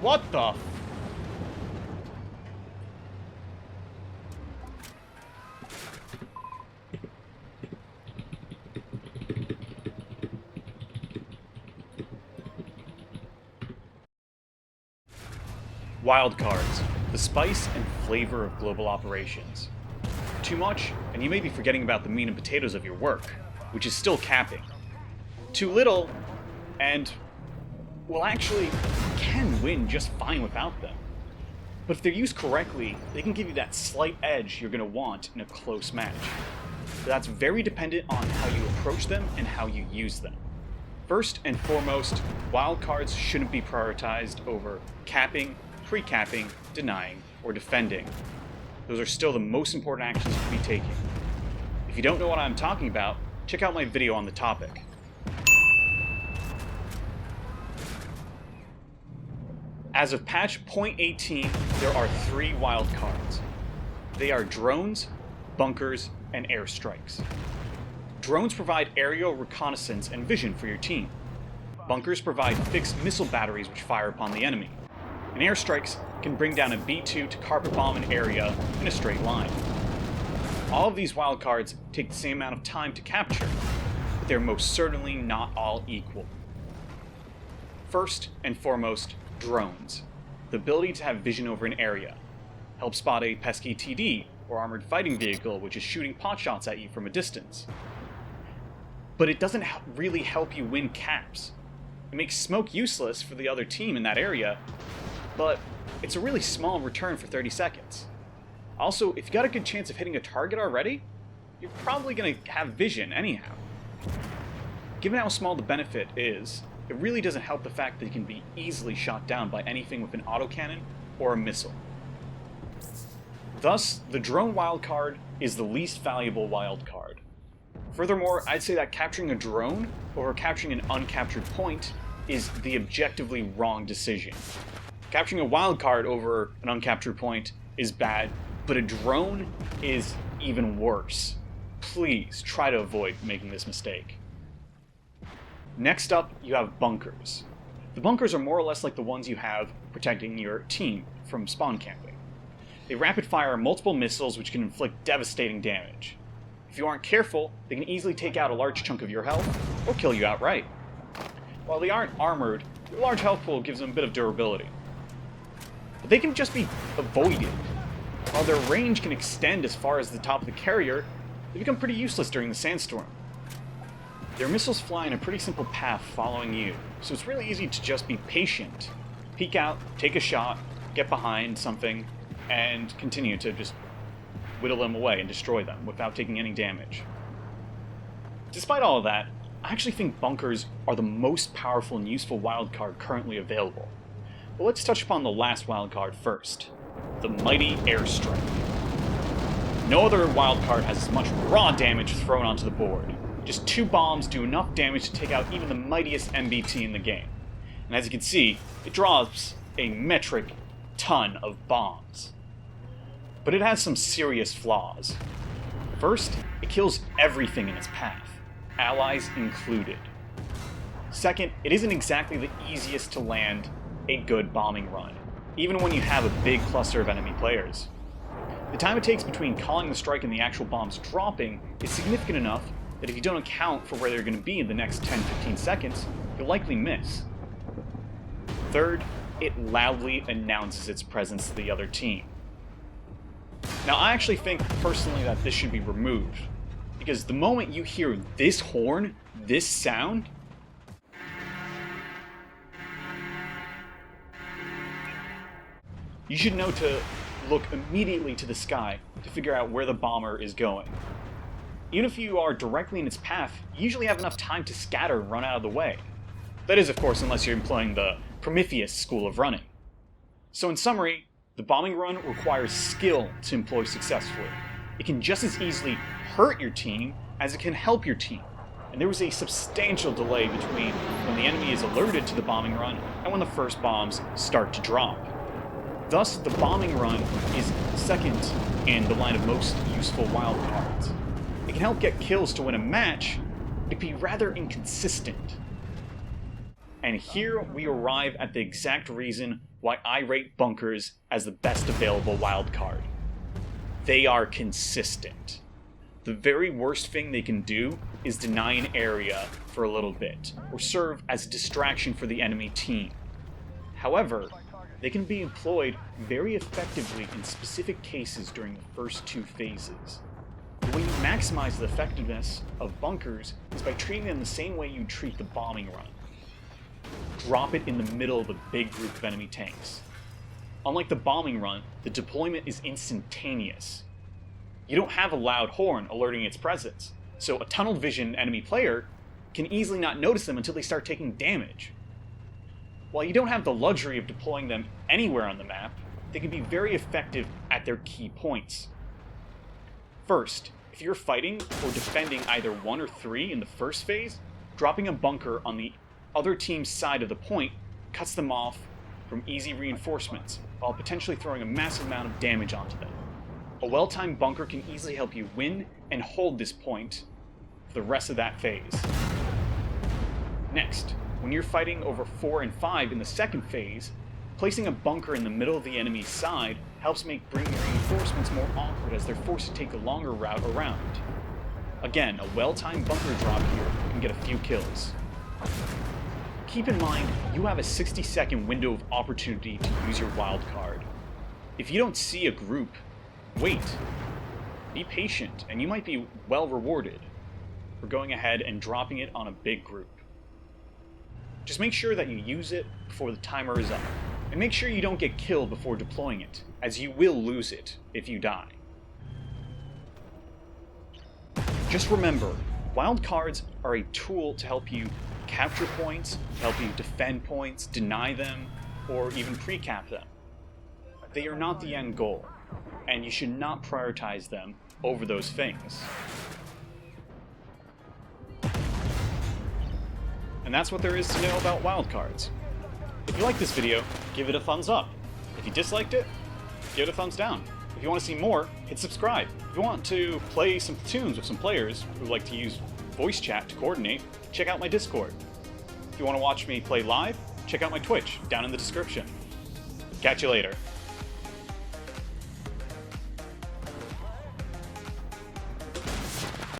What the? Wildcards, the spice and flavor of global operations. Too much, and you may be forgetting about the meat and potatoes of your work, which is still capping. Too little, and, well, actually, you can win just fine without them. But if they're used correctly, they can give you that slight edge you're going to want in a close match. But that's very dependent on how you approach them and how you use them. First and foremost, wildcards shouldn't be prioritized over capping, pre-capping, denying, or defending. Those are still the most important actions to be taking. If you don't know what I'm talking about, check out my video on the topic. As of patch 0.18, there are 3 wildcards. They are drones, bunkers, and airstrikes. Drones provide aerial reconnaissance and vision for your team. Bunkers provide fixed missile batteries which fire upon the enemy. And airstrikes can bring down a B-2 to carpet bomb an area in a straight line. All of these wildcards take the same amount of time to capture, but they're most certainly not all equal. First and foremost, drones. The ability to have vision over an area. Help spot a pesky TD or armored fighting vehicle which is shooting pot shots at you from a distance. But it doesn't really help you win caps. It makes smoke useless for the other team in that area, but it's a really small return for 30 seconds. Also, if you got a good chance of hitting a target already, you're probably going to have vision anyhow. Given how small the benefit is, it really doesn't help the fact that you can be easily shot down by anything with an autocannon or a missile. Thus, the drone wildcard is the least valuable wildcard. Furthermore, I'd say that capturing a drone over capturing an uncaptured point is the objectively wrong decision. Capturing a wildcard over an uncaptured point is bad, but a drone is even worse. Please try to avoid making this mistake. Next up, you have bunkers. The bunkers are more or less like the ones you have protecting your team from spawn camping. They rapid fire multiple missiles which can inflict devastating damage. If you aren't careful, they can easily take out a large chunk of your health, or kill you outright. While they aren't armored, their large health pool gives them a bit of durability. But they can just be avoided. While their range can extend as far as the top of the carrier, they become pretty useless during the sandstorm. Their missiles fly in a pretty simple path following you, so it's really easy to just be patient. Peek out, take a shot, get behind something, and continue to just whittle them away and destroy them without taking any damage. Despite all of that, I actually think bunkers are the most powerful and useful wildcard currently available. But let's touch upon the last wildcard first, the mighty airstrike. No other wildcard has as much raw damage thrown onto the board. Just 2 bombs do enough damage to take out even the mightiest MBT in the game. And as you can see, it drops a metric ton of bombs. But it has some serious flaws. First, it kills everything in its path, allies included. Second, it isn't exactly the easiest to land a good bombing run, even when you have a big cluster of enemy players. The time it takes between calling the strike and the actual bombs dropping is significant enough that if you don't account for where they're going to be in the next 10-15 seconds, you'll likely miss. Third, it loudly announces its presence to the other team. Now, I actually think personally that this should be removed, because the moment you hear this horn, this sound, you should know to look immediately to the sky to figure out where the bomber is going. Even if you are directly in its path, you usually have enough time to scatter and run out of the way. That is, of course, unless you're employing the Prometheus school of running. So in summary, the bombing run requires skill to employ successfully. It can just as easily hurt your team as it can help your team. And there was a substantial delay between when the enemy is alerted to the bombing run and when the first bombs start to drop. Thus, the bombing run is second in the line of most useful wildcards. It can help get kills to win a match, it'd be rather inconsistent. And here we arrive at the exact reason why I rate bunkers as the best available wildcard. They are consistent. The very worst thing they can do is deny an area for a little bit, or serve as a distraction for the enemy team. However, they can be employed very effectively in specific cases during the first 2 phases. The way you maximize the effectiveness of bunkers is by treating them the same way you treat the bombing run. Drop it in the middle of a big group of enemy tanks. Unlike the bombing run, the deployment is instantaneous. You don't have a loud horn alerting its presence, so a tunnel vision enemy player can easily not notice them until they start taking damage. While you don't have the luxury of deploying them anywhere on the map, they can be very effective at their key points. First, if you're fighting or defending either 1 or 3 in the first phase, dropping a bunker on the other team's side of the point cuts them off from easy reinforcements, while potentially throwing a massive amount of damage onto them. A well-timed bunker can easily help you win and hold this point for the rest of that phase. Next, when you're fighting over 4 and 5 in the second phase, placing a bunker in the middle of the enemy's side helps make bringing reinforcements more awkward as they're forced to take a longer route around. Again, a well-timed bunker drop here can get a few kills. Keep in mind, you have a 60-second window of opportunity to use your wild card. If you don't see a group, wait. Be patient, and you might be well rewarded for going ahead and dropping it on a big group. Just make sure that you use it before the timer is up, and make sure you don't get killed before deploying it, as you will lose it if you die. Just remember, wildcards are a tool to help you capture points, to help you defend points, deny them, or even pre-cap them. They are not the end goal, and you should not prioritize them over those things. And that's what there is to know about wildcards. If you like this video, give it a thumbs up. If you disliked it, give it a thumbs down. If you want to see more, hit subscribe. If you want to play some platoons with some players who like to use voice chat to coordinate, check out my Discord. If you want to watch me play live, check out my Twitch down in the description. Catch you later.